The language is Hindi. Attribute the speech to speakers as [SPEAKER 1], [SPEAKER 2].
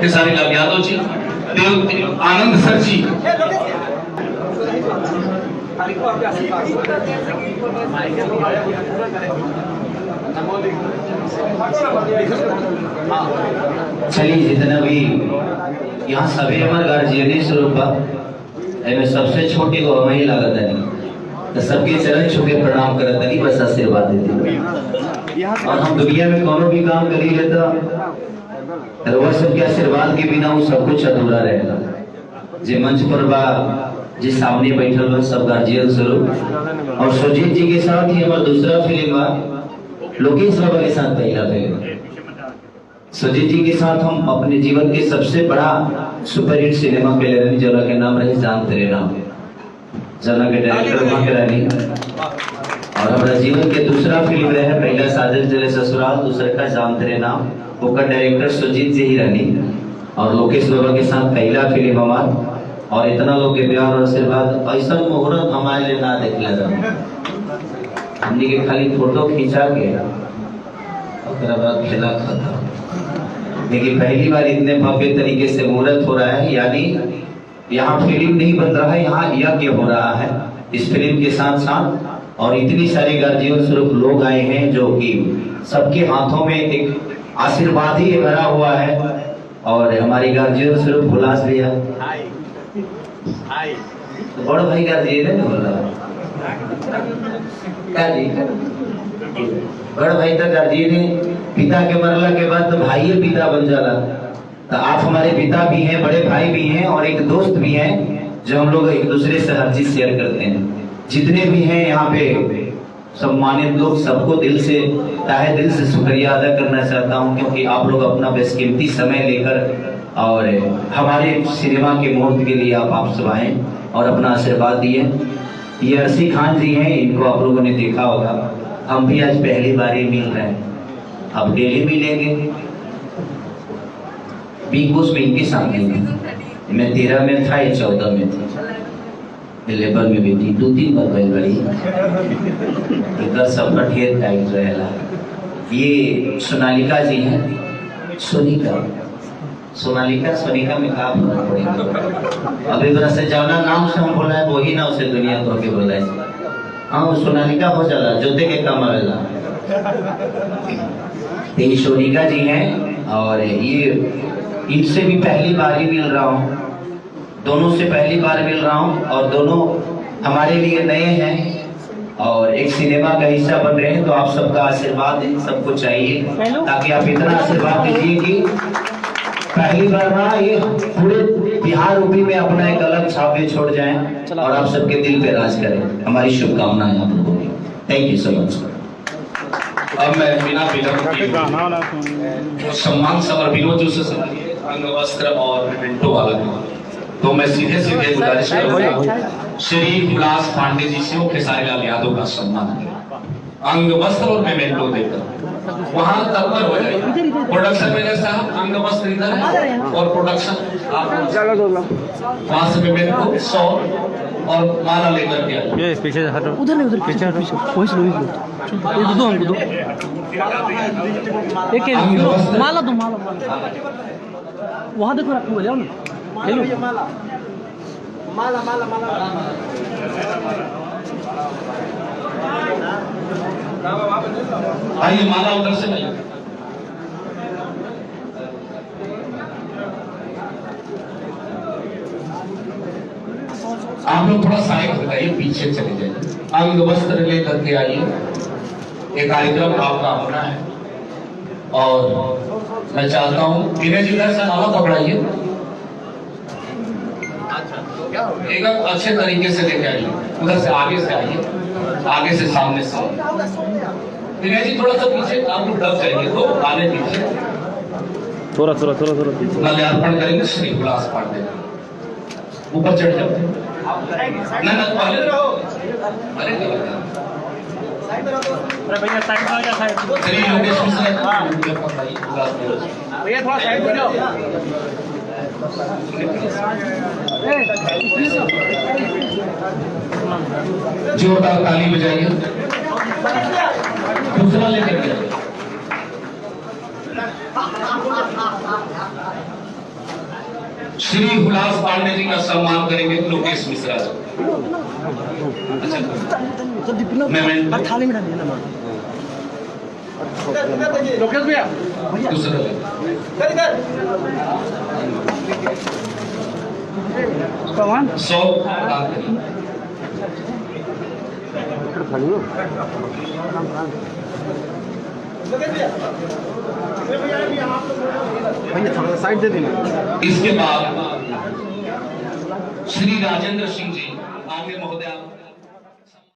[SPEAKER 1] खेसारी लाल यादव जी, देव आनंद सर जी,
[SPEAKER 2] चलिए जितना भी यहाँ सभी हमारे गार्जियन स्वरूप सबसे छोटे को वही लागत है तो सबके चरण छुके प्रणाम करत नहीं, बस आशीर्वाद देते। और हम दुनिया में कोनो भी काम करी लेता वह सबके आशीर्वाद के बिना वो सब कुछ अधूरा रहेगा। जे मंच पर बा, जे सामने बैठल बा, सब गार्जियन स्वरूप। और सुजीत जी के साथ ही हमारा दूसरा फिल्म बा, लोकेश बाबा के साथ पहला फिल्म। सुजीत जी के साथ हम अपने जीवन के सबसे बड़ा सुपरहिट सिनेमा पे ले रहे, जना के नाम रहे जान तेरे नाम, जना के डायरेक्टर वहां के रानी। और हमारा जीवन के दूसरा फिल्म रहे, पहला साजन चले ससुराल, दूसरा का जान तेरे नाम, वो का डायरेक्टर सुजीत जी ही रानी। और लोकेश बाबा के साथ पहला फिल्म हमारा। और इतना लोग के प्यार और आशीर्वाद, ऐसा मुहूर्त हमारे लिए ना देख लगा, हमने के खाली फोटो खींचा के और खेला खत्म। लेकिन पहली बार इतने भव्य तरीके से मुहूर्त हो रहा है, यानी यहाँ फिल्म नहीं बन रहा है, यहाँ यज्ञ हो रहा है इस फिल्म के साथ साथ। और इतनी सारे गार्जियन स्वरूप लोग आए हैं जो कि सबके हाथों में एक आशीर्वाद ही भरा हुआ है। और हमारी गार्जियन स्वरूप हुलास भैया, तो बड़ भाई गार्जियन है ना, बोला क्या जी, बड़ भाई तक गार्जियन है। पिता के मरला के बाद तो भाई पिता बन जाला। तो आप हमारे पिता भी हैं, बड़े भाई भी हैं और एक दोस्त भी हैं, जो हम लोग एक दूसरे से हर चीज शेयर करते हैं। जितने भी हैं यहाँ पे सम्मानित लोग, सबको दिल से ताहे दिल से शुक्रिया अदा करना चाहता हूँ, क्योंकि आप लोग अपना बेशकीमती समय लेकर और हमारे सिनेमा के मुहूर्त के लिए आप सब आए और अपना आशीर्वाद दिए। ये अर्शी खान जी हैं, इनको आप लोगों ने देखा होगा, हम भी आज पहली बार ही मिल रहे हैं, अब डेली मिलेंगे। बिग बॉस में इनके सामने मैं 13 में था, ये 14 में था, लेबर में भी थी, 2-3 बार बैल बड़ी इधर सबका ढेर टाइट रहेला। ये सोनालिका जी हैं, सोनिका में का फर्क पड़ेगा। अब एक तरह से जाना नाम से हम बोला है, वही ना उसे दुनिया को के बोला है। हाँ सोनालिका हो जाला, जोते के काम आवेला। ये सोनिका जी हैं और ये इनसे भी पहली बार ही मिल रहा हूँ, दोनों से पहली बार मिल रहा हूँ। और दोनों हमारे लिए नए हैं और एक सिनेमा का हिस्सा बन रहे हैं, तो आप सबका आशीर्वाद सबको चाहिए, ताकि आप इतना आशीर्वाद दीजिए कि पहली बार ना ये पूरे बिहार यूपी में अपना एक अलग छापे छोड़ जाएं और आप सबके दिल पे राज करें। हमारी शुभकामनाएं आप लोगों की। Thank you so much.
[SPEAKER 1] अब मैं बिना विलंब सम्मान समर विनोद जी से अंग वस्त्र और मिनटों वाला, तो मैं सीधे सीधे गुजारिश करूंगा श्री विलास पांडे जी से खेसारी लाल यादव का सम्मान अंग वस्त्र और मेमेंटो देकर वहां तत्पर हो जाएगी। प्रोडक्शन मैनेजर साहब, अंग वस्त्र इधर है और प्रोडक्शन वहां से मेमेंटो 100 और माला लेकर के आइए।
[SPEAKER 3] पीछे हटो, उधर नहीं, उधर पीछे पीछे वही से लोग ये दो हमको दो, एक माला दो, माला वहां देखो, रखो बोले ना, हेलो माला माला माला माला
[SPEAKER 1] आइए, माला उधर से नहीं। आप लोग थोड़ा साइड हो जाइए, पीछे चले जाइए, अंग वस्त्र लेकर के आइए। ये कार्यक्रम आपका होना है और मैं चाहता हूँ विनय जी से माला पकड़ाइए, एकदम अच्छे तरीके से लेके आइए। उधर से आगे से आइए, आगे से सामने से। विनय जी थोड़ा सा पीछे, आप लोग दब जाइए, तो आने पीछे
[SPEAKER 3] थोड़ा थोड़ा थोड़ा थोड़ा
[SPEAKER 1] माल्यार्पण करेंगे श्री विलास पांडे। ऊपर चढ़ जाओ ना, पहले रहो, अरे
[SPEAKER 3] भैया साइड में आ जा, साइड
[SPEAKER 1] श्री योगेश मिश्रा
[SPEAKER 3] भैया थोड़ा साइड में जाओ।
[SPEAKER 1] जोरदार ताली बजाइए। दूसरा लेकर के श्री हुलास पांडे जी का सम्मान करेंगे लोकेश मिश्रा जी। अच्छा मैं
[SPEAKER 3] थाली में डालिए ना लोकेश भैया
[SPEAKER 1] दूसरा
[SPEAKER 3] कौन
[SPEAKER 1] 100
[SPEAKER 3] भैया थोड़ा साइड दे देना।
[SPEAKER 1] इसके बाद श्री राजेंद्र सिंह जी आगे महोदय